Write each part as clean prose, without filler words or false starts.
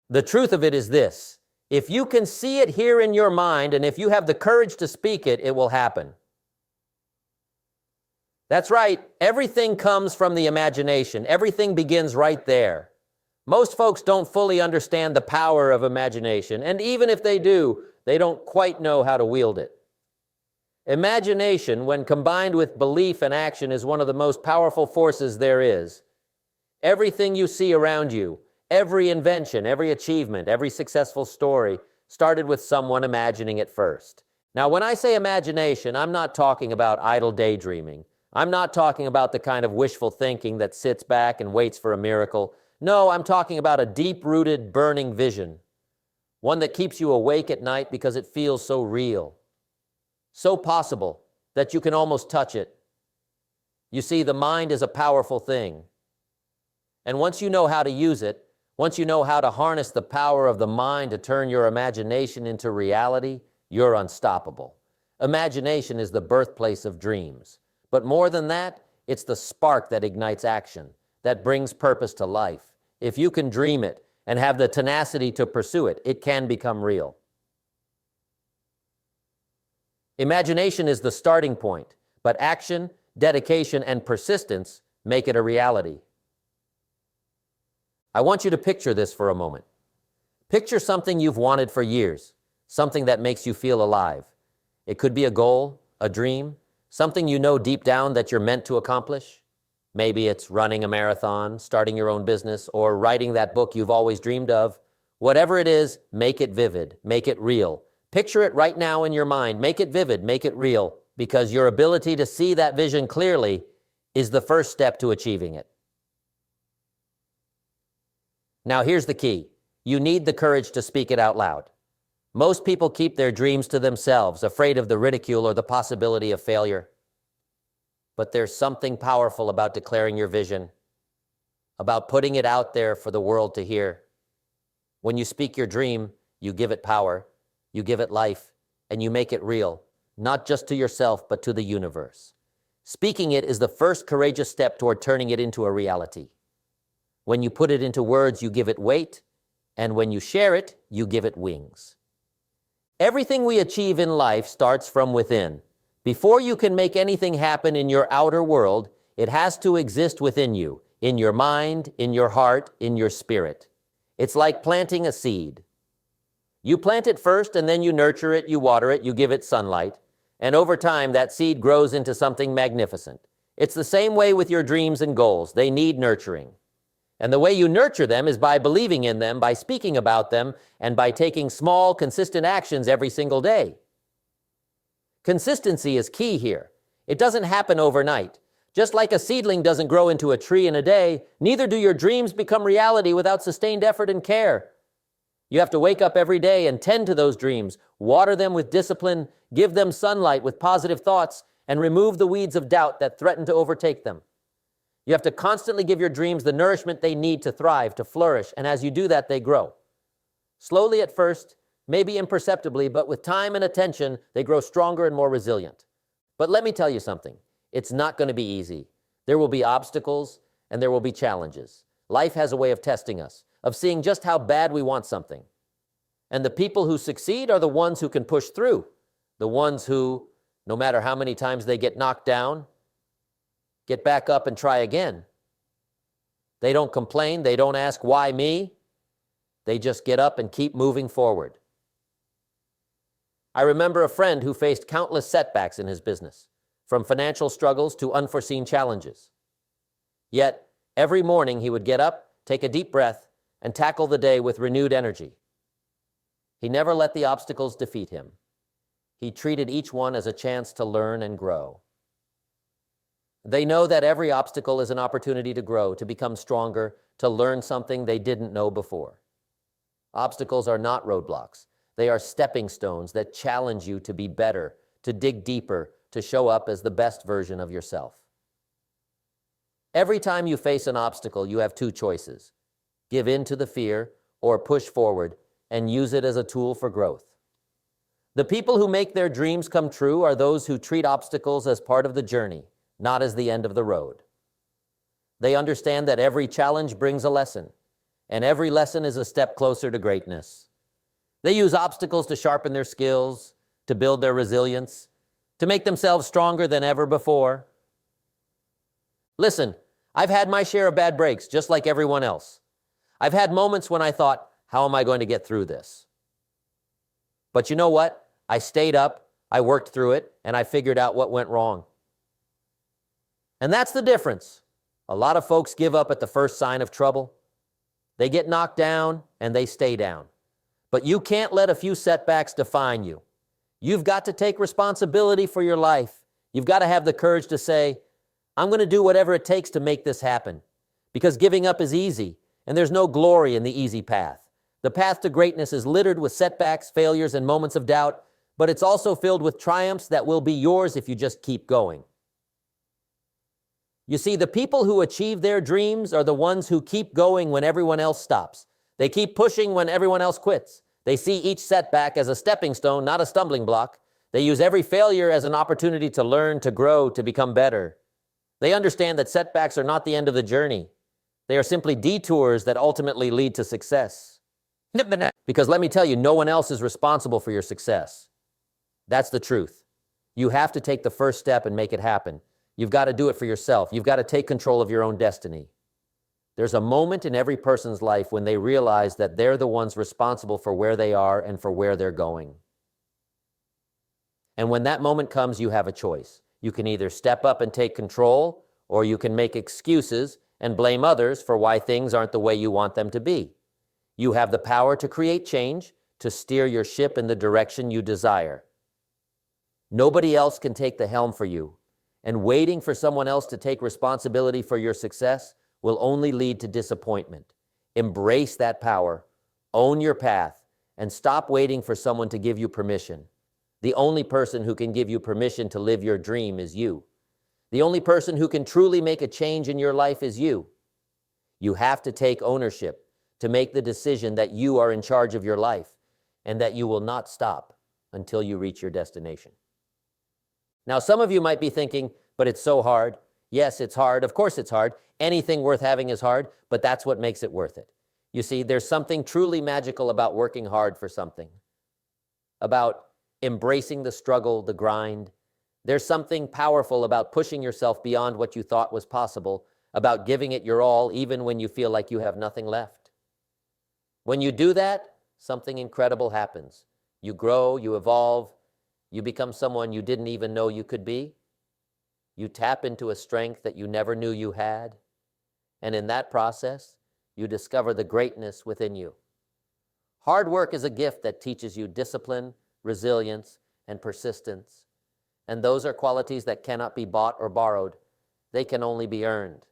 The truth of it is this: if you can see it here in your mind, and if you have the courage to speak it, it will happen. That's right. Everything comes from the imagination. Everything begins right there. Most folks don't fully understand the power of imagination, and even if they do, they don't quite know how to wield it. Imagination, when combined with belief and action, is one of the most powerful forces there is. Everything you see around you, every invention, every achievement, every successful story started with someone imagining it first. Now, when I say imagination, I'm not talking about idle daydreaming. I'm not talking about the kind of wishful thinking that sits back and waits for a miracle. No, I'm talking about a deep-rooted, burning vision, one that keeps you awake at night because it feels so real, so possible that you can almost touch it. You see, the mind is a powerful thing. And once you know how to use it, once you know how to harness the power of the mind to turn your imagination into reality, you're unstoppable. Imagination is the birthplace of dreams. But more than that, it's the spark that ignites action, that brings purpose to life. If you can dream it and have the tenacity to pursue it, it can become real. Imagination is the starting point, but action, dedication, and persistence make it a reality. I want you to picture this for a moment. Picture something you've wanted for years, something that makes you feel alive. It could be a goal, a dream, something you know deep down that you're meant to accomplish. Maybe it's running a marathon, starting your own business, or writing that book you've always dreamed of. Whatever it is, make it vivid, make it real. Picture it right now in your mind. Make it vivid, make it real, because your ability to see that vision clearly is the first step to achieving it. Now, here's the key. You need the courage to speak it out loud. Most people keep their dreams to themselves, afraid of the ridicule or the possibility of failure. But there's something powerful about declaring your vision, about putting it out there for the world to hear. When you speak your dream, you give it power, you give it life, and you make it real, not just to yourself, but to the universe. Speaking it is the first courageous step toward turning it into a reality. When you put it into words, you give it weight, and when you share it, you give it wings. Everything we achieve in life starts from within. Before you can make anything happen in your outer world, it has to exist within you, in your mind, in your heart, in your spirit. It's like planting a seed. You plant it first, and then you nurture it, you water it, you give it sunlight, and over time that seed grows into something magnificent. It's the same way with your dreams and goals. They need nurturing. And the way you nurture them is by believing in them, by speaking about them, and by taking small, consistent actions every single day. Consistency is key here. It doesn't happen overnight. Just like a seedling doesn't grow into a tree in a day, neither do your dreams become reality without sustained effort and care. You have to wake up every day and tend to those dreams, water them with discipline, give them sunlight with positive thoughts, and remove the weeds of doubt that threaten to overtake them. You have to constantly give your dreams the nourishment they need to thrive, to flourish, and as you do that, they grow. Slowly at first, maybe imperceptibly, but with time and attention, they grow stronger and more resilient. But let me tell you something. It's not going to be easy. There will be obstacles, and there will be challenges. Life has a way of testing us, of seeing just how bad we want something. And the people who succeed are the ones who can push through, the ones who, no matter how many times they get knocked down, get back up and try again. They don't complain. They don't ask, why me? They just get up and keep moving forward. I remember a friend who faced countless setbacks in his business, from financial struggles to unforeseen challenges. Yet, every morning he would get up, take a deep breath, and tackle the day with renewed energy. He never let the obstacles defeat him. He treated each one as a chance to learn and grow. They know that every obstacle is an opportunity to grow, to become stronger, to learn something they didn't know before. Obstacles are not roadblocks. They are stepping stones that challenge you to be better, to dig deeper, to show up as the best version of yourself. Every time you face an obstacle, you have two choices: give in to the fear or push forward and use it as a tool for growth. The people who make their dreams come true are those who treat obstacles as part of the journey, not as the end of the road. They understand that every challenge brings a lesson. and every lesson is a step closer to greatness. They use obstacles to sharpen their skills, to build their resilience, to make themselves stronger than ever before. Listen, I've had my share of bad breaks, just like everyone else. I've had moments when I thought, how am I going to get through this? But you know what? I stayed up, I worked through it, and I figured out what went wrong. And that's the difference. A lot of folks give up at the first sign of trouble. They get knocked down, and they stay down. But you can't let a few setbacks define you. You've got to take responsibility for your life. You've got to have the courage to say, I'm going to do whatever it takes to make this happen. Because giving up is easy, and there's no glory in the easy path. The path to greatness is littered with setbacks, failures, and moments of doubt, but it's also filled with triumphs that will be yours if you just keep going. You see, the people who achieve their dreams are the ones who keep going when everyone else stops. They keep pushing when everyone else quits. They see each setback as a stepping stone, not a stumbling block. They use every failure as an opportunity to learn, to grow, to become better. They understand that setbacks are not the end of the journey. They are simply detours that ultimately lead to success. Because let me tell you, no one else is responsible for your success. That's the truth. You have to take the first step and make it happen. You've got to do it for yourself. You've got to take control of your own destiny. There's a moment in every person's life when they realize that they're the ones responsible for where they are and for where they're going. And when that moment comes, you have a choice. You can either step up and take control, or you can make excuses and blame others for why things aren't the way you want them to be. You have the power to create change, to steer your ship in the direction you desire. Nobody else can take the helm for you, and waiting for someone else to take responsibility for your success will only lead to disappointment. Embrace that power, own your path, and stop waiting for someone to give you permission. The only person who can give you permission to live your dream is you. The only person who can truly make a change in your life is you. You have to take ownership to make the decision that you are in charge of your life and that you will not stop until you reach your destination. Now, some of you might be thinking, but it's so hard. Yes, it's hard. Of course it's hard. Anything worth having is hard, but that's what makes it worth it. You see, there's something truly magical about working hard for something, about embracing the struggle, the grind. There's something powerful about pushing yourself beyond what you thought was possible, about giving it your all even when you feel like you have nothing left. When you do that, something incredible happens. You grow, you evolve, you become someone you didn't even know you could be. You tap into a strength that you never knew you had. And in that process, you discover the greatness within you. Hard work is a gift that teaches you discipline, resilience, and persistence. And those are qualities that cannot be bought or borrowed. They can only be earned.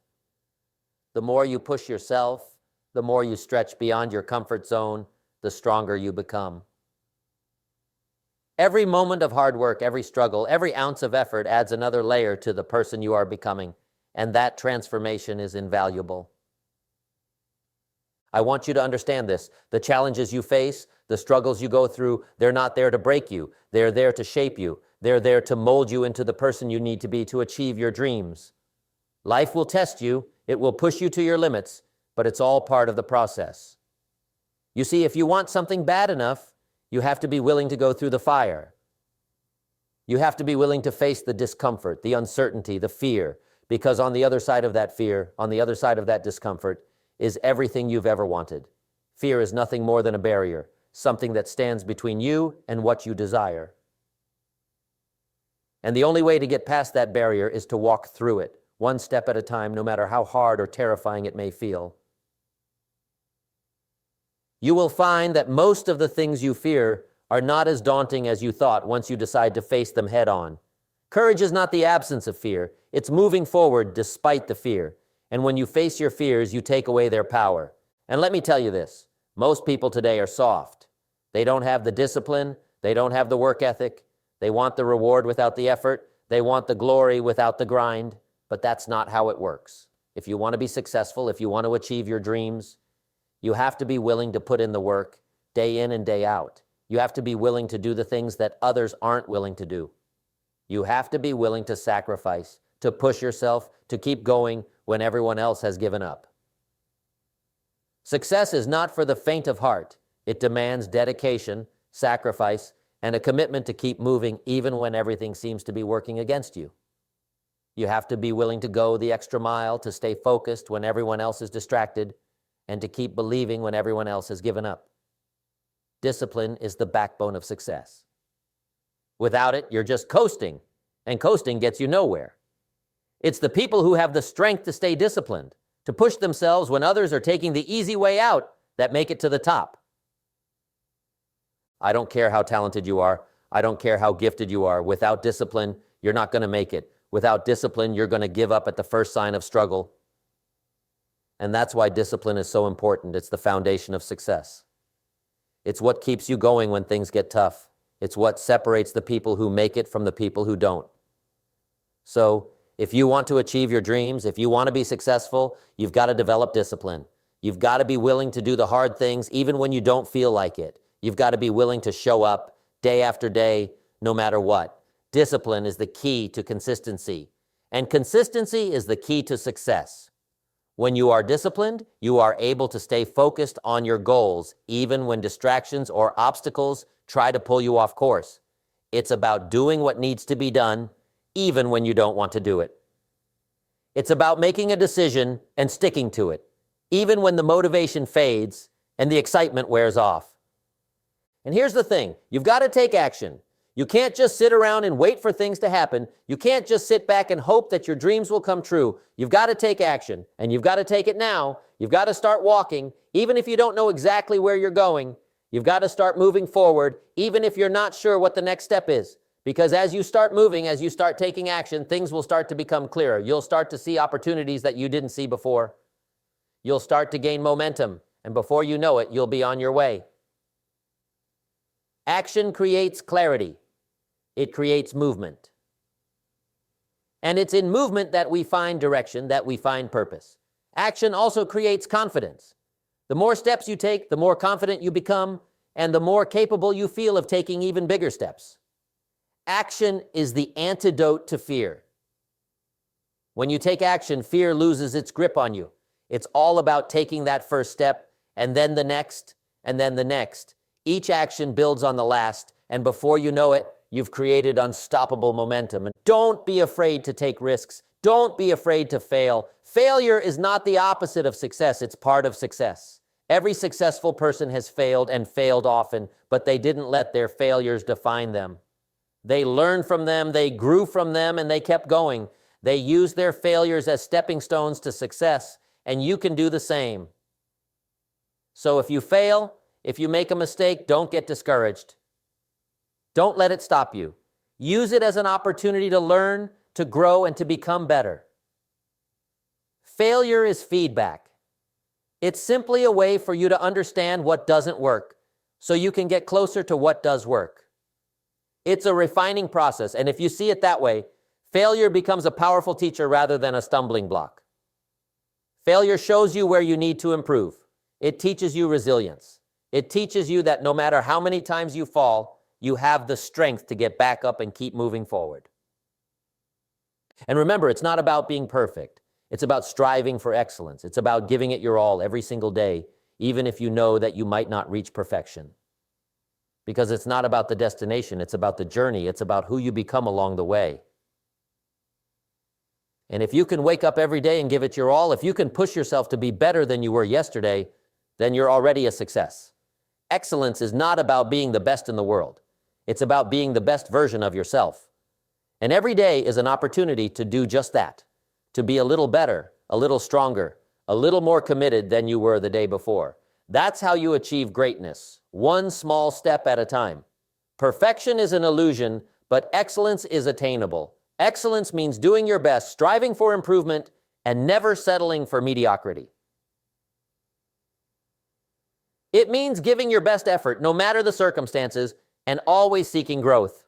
The more you push yourself, the more you stretch beyond your comfort zone, the stronger you become. Every moment of hard work, every struggle, every ounce of effort adds another layer to the person you are becoming, and that transformation is invaluable. I want you to understand this. The challenges you face, the struggles you go through, they're not there to break you. They're there to shape you. They're there to mold you into the person you need to be to achieve your dreams. Life will test you. It will push you to your limits, but it's all part of the process. You see, if you want something bad enough, you have to be willing to go through the fire. You have to be willing to face the discomfort, the uncertainty, the fear, because on the other side of that fear, on the other side of that discomfort, is everything you've ever wanted. Fear is nothing more than a barrier, something that stands between you and what you desire. And the only way to get past that barrier is to walk through it, one step at a time, no matter how hard or terrifying it may feel. You will find that most of the things you fear are not as daunting as you thought once you decide to face them head on. Courage is not the absence of fear. It's moving forward despite the fear. And when you face your fears, you take away their power. And let me tell you this, most people today are soft. They don't have the discipline. They don't have the work ethic. They want the reward without the effort. They want the glory without the grind. But that's not how it works. If you want to be successful, if you want to achieve your dreams, you have to be willing to put in the work day in and day out. You have to be willing to do the things that others aren't willing to do. You have to be willing to sacrifice, to push yourself, to keep going when everyone else has given up. Success is not for the faint of heart. It demands dedication, sacrifice, and a commitment to keep moving even when everything seems to be working against you. You have to be willing to go the extra mile, to stay focused when everyone else is distracted, and to keep believing when everyone else has given up. Discipline is the backbone of success. Without it, you're just coasting, and coasting gets you nowhere. It's the people who have the strength to stay disciplined, to push themselves when others are taking the easy way out, that make it to the top. I don't care how talented you are. I don't care how gifted you are. Without discipline, you're not going to make it. Without discipline, you're going to give up at the first sign of struggle. And that's why discipline is so important. It's the foundation of success. It's what keeps you going when things get tough. It's what separates the people who make it from the people who don't. So, if you want to achieve your dreams, if you want to be successful, you've got to develop discipline. You've got to be willing to do the hard things even when you don't feel like it. You've got to be willing to show up day after day, no matter what. Discipline is the key to consistency, and consistency is the key to success. When you are disciplined, you are able to stay focused on your goals, even when distractions or obstacles try to pull you off course. It's about doing what needs to be done, even when you don't want to do it. It's about making a decision and sticking to it, even when the motivation fades and the excitement wears off. And here's the thing, you've got to take action. You can't just sit around and wait for things to happen. You can't just sit back and hope that your dreams will come true. You've got to take action, and you've got to take it now. You've got to start walking, even if you don't know exactly where you're going. You've got to start moving forward, even if you're not sure what the next step is. Because as you start moving, as you start taking action, things will start to become clearer. You'll start to see opportunities that you didn't see before. You'll start to gain momentum, and before you know it, you'll be on your way. Action creates clarity. It creates movement. And it's in movement that we find direction, that we find purpose. Action also creates confidence. The more steps you take, the more confident you become, and the more capable you feel of taking even bigger steps. Action is the antidote to fear. When you take action, fear loses its grip on you. It's all about taking that first step, and then the next, and then the next. Each action builds on the last, and before you know it, you've created unstoppable momentum. And don't be afraid to take risks. Don't be afraid to fail. Failure is not the opposite of success. It's part of success. Every successful person has failed and failed often, but they didn't let their failures define them. They learned from them, they grew from them, and they kept going. They used their failures as stepping stones to success, and you can do the same. So if you fail, if you make a mistake, don't get discouraged. Don't let it stop you. Use it as an opportunity to learn, to grow, and to become better. Failure is feedback. It's simply a way for you to understand what doesn't work, so you can get closer to what does work. It's a refining process, and if you see it that way, failure becomes a powerful teacher rather than a stumbling block. Failure shows you where you need to improve. It teaches you resilience. It teaches you that no matter how many times you fall, you have the strength to get back up and keep moving forward. And remember, it's not about being perfect. It's about striving for excellence. It's about giving it your all every single day, even if you know that you might not reach perfection. Because it's not about the destination, it's about the journey. It's about who you become along the way. And if you can wake up every day and give it your all, if you can push yourself to be better than you were yesterday, then you're already a success. Excellence is not about being the best in the world. It's about being the best version of yourself. And every day is an opportunity to do just that, to be a little better, a little stronger, a little more committed than you were the day before. That's how you achieve greatness, one small step at a time. Perfection is an illusion, but excellence is attainable. Excellence means doing your best, striving for improvement, and never settling for mediocrity. It means giving your best effort, no matter the circumstances, and always seeking growth.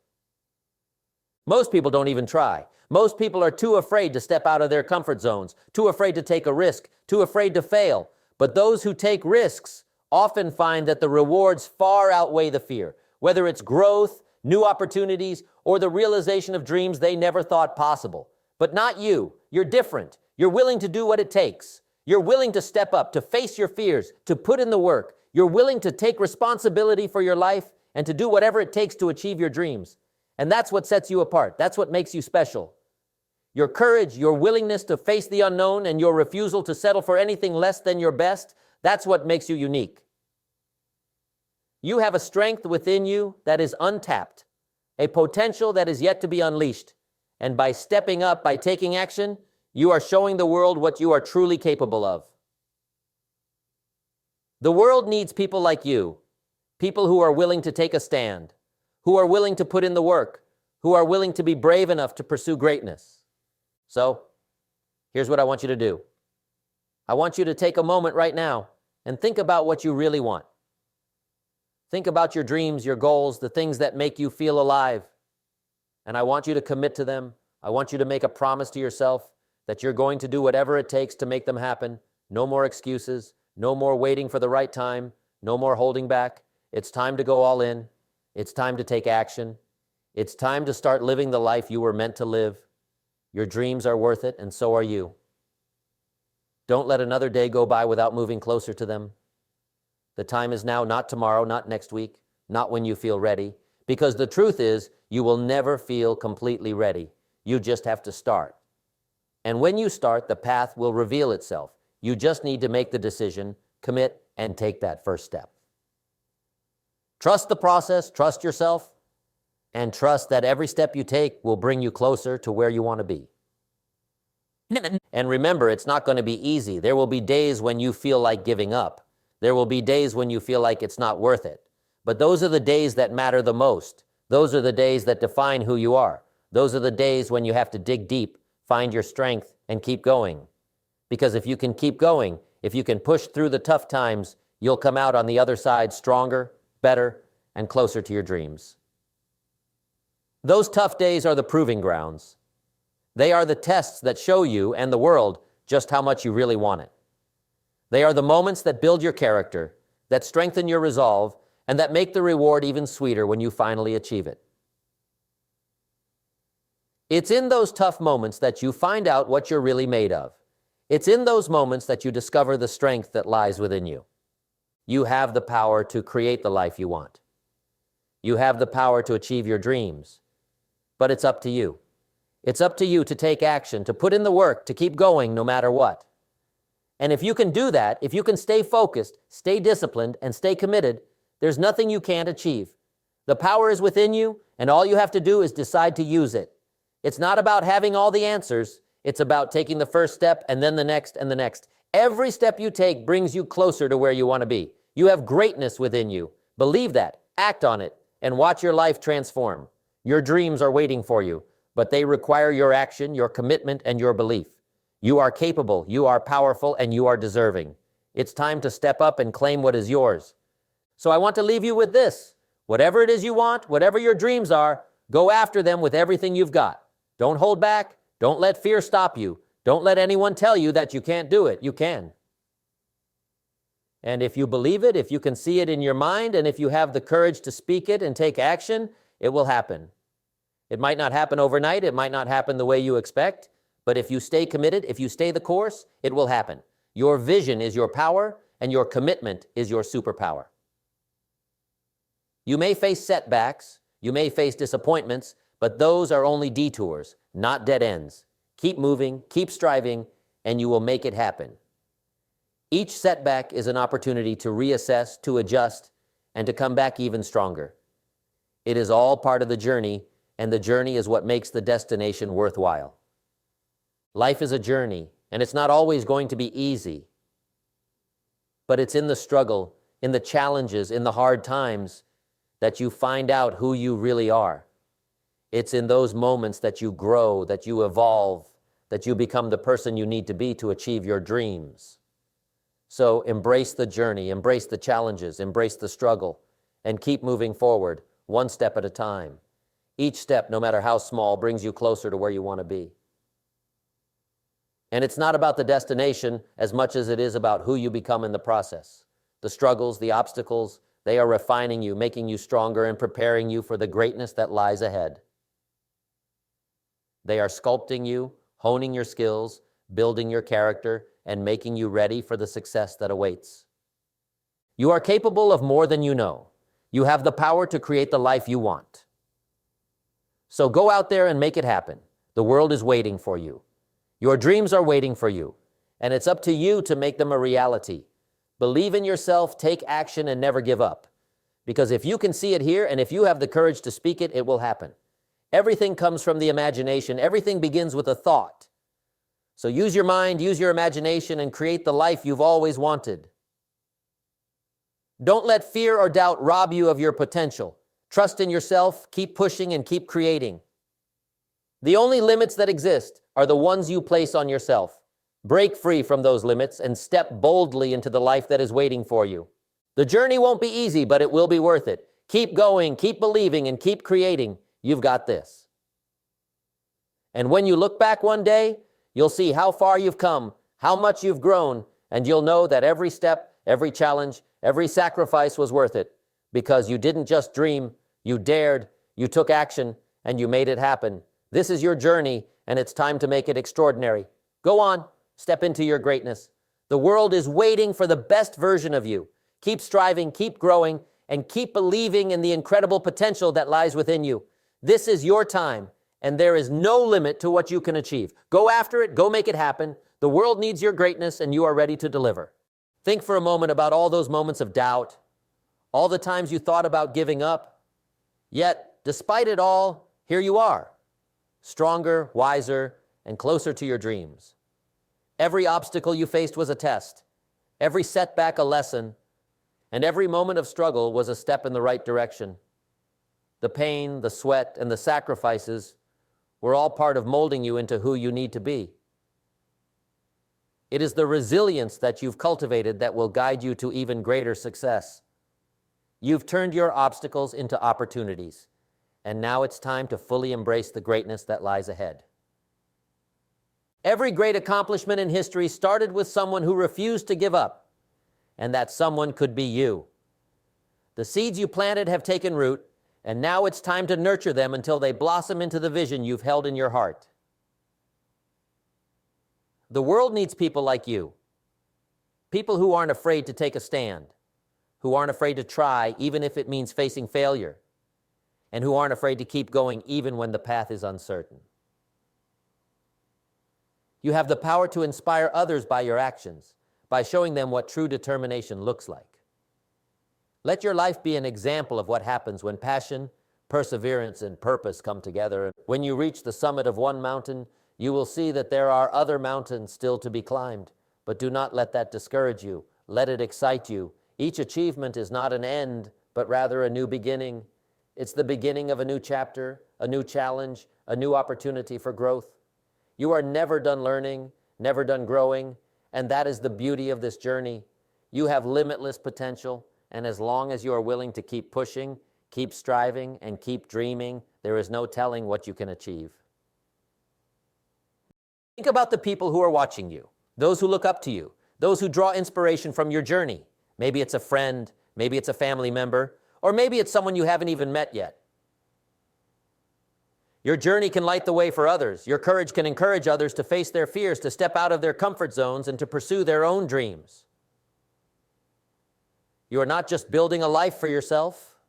Most people don't even try. Most people are too afraid to step out of their comfort zones, too afraid to take a risk, too afraid to fail. But those who take risks often find that the rewards far outweigh the fear, whether it's growth, new opportunities, or the realization of dreams they never thought possible. But not you. You're different. You're willing to do what it takes. You're willing to step up, to face your fears, to put in the work. You're willing to take responsibility for your life and to do whatever it takes to achieve your dreams. And that's what sets you apart. That's what makes you special. Your courage, your willingness to face the unknown, and your refusal to settle for anything less than your best, that's what makes you unique. You have a strength within you that is untapped, a potential that is yet to be unleashed. And by stepping up, by taking action, you are showing the world what you are truly capable of. The world needs people like you, people who are willing to take a stand, who are willing to put in the work, who are willing to be brave enough to pursue greatness. So, here's what I want you to do. I want you to take a moment right now and think about what you really want. Think about your dreams, your goals, the things that make you feel alive. And I want you to commit to them. I want you to make a promise to yourself that you're going to do whatever it takes to make them happen. No more excuses, no more waiting for the right time, no more holding back. It's time to go all in. It's time to take action. It's time to start living the life you were meant to live. Your dreams are worth it, and so are you. Don't let another day go by without moving closer to them. The time is now, not tomorrow, not next week, not when you feel ready. Because the truth is, you will never feel completely ready. You just have to start. And when you start, the path will reveal itself. You just need to make the decision, commit, and take that first step. Trust the process, trust yourself, and trust that every step you take will bring you closer to where you want to be. And remember, it's not going to be easy. There will be days when you feel like giving up. There will be days when you feel like it's not worth it. But those are the days that matter the most. Those are the days that define who you are. Those are the days when you have to dig deep, find your strength, and keep going. Because if you can keep going, if you can push through the tough times, you'll come out on the other side stronger, better, and closer to your dreams. Those tough days are the proving grounds. They are the tests that show you and the world just how much you really want it. They are the moments that build your character, that strengthen your resolve, and that make the reward even sweeter when you finally achieve it. It's in those tough moments that you find out what you're really made of. It's in those moments that you discover the strength that lies within you. You have the power to create the life you want. You have the power to achieve your dreams. But it's up to you. It's up to you to take action, to put in the work, to keep going no matter what. And if you can do that, if you can stay focused, stay disciplined, and stay committed, there's nothing you can't achieve. The power is within you, and all you have to do is decide to use it. It's not about having all the answers. It's about taking the first step and then the next and the next. Every step you take brings you closer to where you want to be. You have greatness within you. Believe that, act on it, and watch your life transform. Your dreams are waiting for you, but they require your action, your commitment, and your belief. You are capable, you are powerful, and you are deserving. It's time to step up and claim what is yours. So I want to leave you with this. Whatever it is you want, whatever your dreams are, go after them with everything you've got. Don't hold back. Don't let fear stop you. Don't let anyone tell you that you can't do it. You can. And if you believe it, if you can see it in your mind, and if you have the courage to speak it and take action, it will happen. It might not happen overnight. It might not happen the way you expect. But if you stay committed, if you stay the course, it will happen. Your vision is your power, and your commitment is your superpower. You may face setbacks, you may face disappointments, but those are only detours, not dead ends. Keep moving, keep striving, and you will make it happen. Each setback is an opportunity to reassess, to adjust, and to come back even stronger. It is all part of the journey, and the journey is what makes the destination worthwhile. Life is a journey, and it's not always going to be easy. But it's in the struggle, in the challenges, in the hard times, that you find out who you really are. It's in those moments that you grow, that you evolve, that you become the person you need to be to achieve your dreams. So embrace the journey, embrace the challenges, embrace the struggle, and keep moving forward, one step at a time. Each step, no matter how small, brings you closer to where you want to be. And it's not about the destination as much as it is about who you become in the process. The struggles, the obstacles, they are refining you, making you stronger, and preparing you for the greatness that lies ahead. They are sculpting you, honing your skills, building your character, and making you ready for the success that awaits. You are capable of more than you know. You have the power to create the life you want. So go out there and make it happen. The world is waiting for you. Your dreams are waiting for you, and it's up to you to make them a reality. Believe in yourself, take action, and never give up. Because if you can see it here, and if you have the courage to speak it, it will happen. Everything comes from the imagination. Everything begins with a thought. So use your mind, use your imagination, and create the life you've always wanted. Don't let fear or doubt rob you of your potential. Trust in yourself, keep pushing, and keep creating. The only limits that exist are the ones you place on yourself. Break free from those limits and step boldly into the life that is waiting for you. The journey won't be easy, but it will be worth it. Keep going, keep believing, and keep creating. You've got this. And when you look back one day, you'll see how far you've come, how much you've grown, and you'll know that every step, every challenge, every sacrifice was worth it, because you didn't just dream, you dared, you took action, and you made it happen. This is your journey, and it's time to make it extraordinary. Go on, step into your greatness. The world is waiting for the best version of you. Keep striving, keep growing, and keep believing in the incredible potential that lies within you. This is your time, and there is no limit to what you can achieve. Go after it, go make it happen. The world needs your greatness, and you are ready to deliver. Think for a moment about all those moments of doubt, all the times you thought about giving up. Yet, despite it all, here you are, stronger, wiser, and closer to your dreams. Every obstacle you faced was a test, every setback a lesson, and every moment of struggle was a step in the right direction. The pain, the sweat, and the sacrifices were all part of molding you into who you need to be. It is the resilience that you've cultivated that will guide you to even greater success. You've turned your obstacles into opportunities, and now it's time to fully embrace the greatness that lies ahead. Every great accomplishment in history started with someone who refused to give up, and that someone could be you. The seeds you planted have taken root, and now it's time to nurture them until they blossom into the vision you've held in your heart. The world needs people like you. People who aren't afraid to take a stand, who aren't afraid to try even if it means facing failure, and who aren't afraid to keep going even when the path is uncertain. You have the power to inspire others by your actions, by showing them what true determination looks like. Let your life be an example of what happens when passion, perseverance, and purpose come together. When you reach the summit of one mountain, you will see that there are other mountains still to be climbed. But do not let that discourage you. Let it excite you. Each achievement is not an end, but rather a new beginning. It's the beginning of a new chapter, a new challenge, a new opportunity for growth. You are never done learning, never done growing, and that is the beauty of this journey. You have limitless potential, and as long as you are willing to keep pushing, keep striving, and keep dreaming, there is no telling what you can achieve. Think about the people who are watching you, those who look up to you, those who draw inspiration from your journey. Maybe it's a friend, maybe it's a family member, or maybe it's someone you haven't even met yet. Your journey can light the way for others. Your courage can encourage others to face their fears, to step out of their comfort zones, and to pursue their own dreams. You are not just building a life for yourself.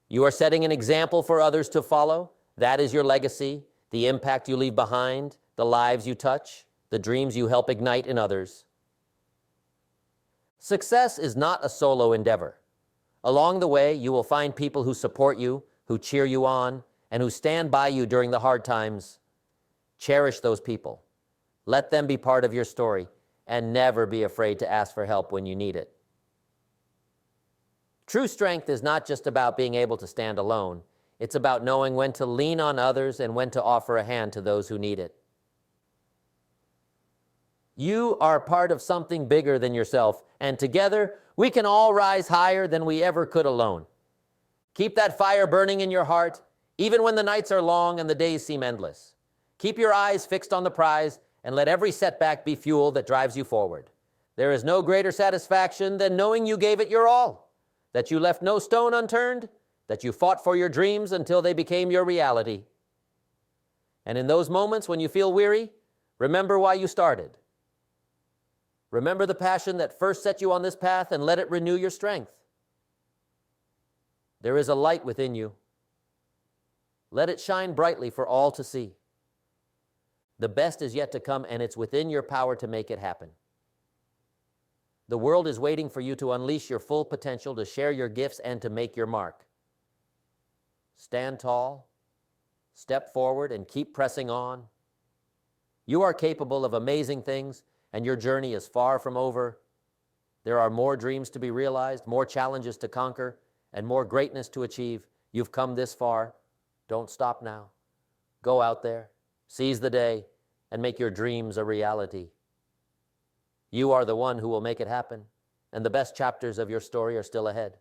You are setting an example for others to follow. That is your legacy, the impact you leave behind, the lives you touch, the dreams you help ignite in others. Success is not a solo endeavor. Along the way, you will find people who support you, who cheer you on, and who stand by you during the hard times. Cherish those people. Let them be part of your story, and never be afraid to ask for help when you need it. True strength is not just about being able to stand alone. It's about knowing when to lean on others and when to offer a hand to those who need it. You are part of something bigger than yourself, and together we can all rise higher than we ever could alone. Keep that fire burning in your heart, even when the nights are long and the days seem endless. Keep your eyes fixed on the prize, and let every setback be fuel that drives you forward. There is no greater satisfaction than knowing you gave it your all, that you left no stone unturned, that you fought for your dreams until they became your reality. And in those moments when you feel weary, remember why you started. Remember the passion that first set you on this path and let it renew your strength. There is a light within you. Let it shine brightly for all to see. The best is yet to come, and it's within your power to make it happen. The world is waiting for you to unleash your full potential, to share your gifts, and to make your mark. Stand tall, step forward, and keep pressing on. You are capable of amazing things, and your journey is far from over. There are more dreams to be realized, more challenges to conquer, and more greatness to achieve. You've come this far. Don't stop now. Go out there, seize the day, and make your dreams a reality. You are the one who will make it happen, and the best chapters of your story are still ahead.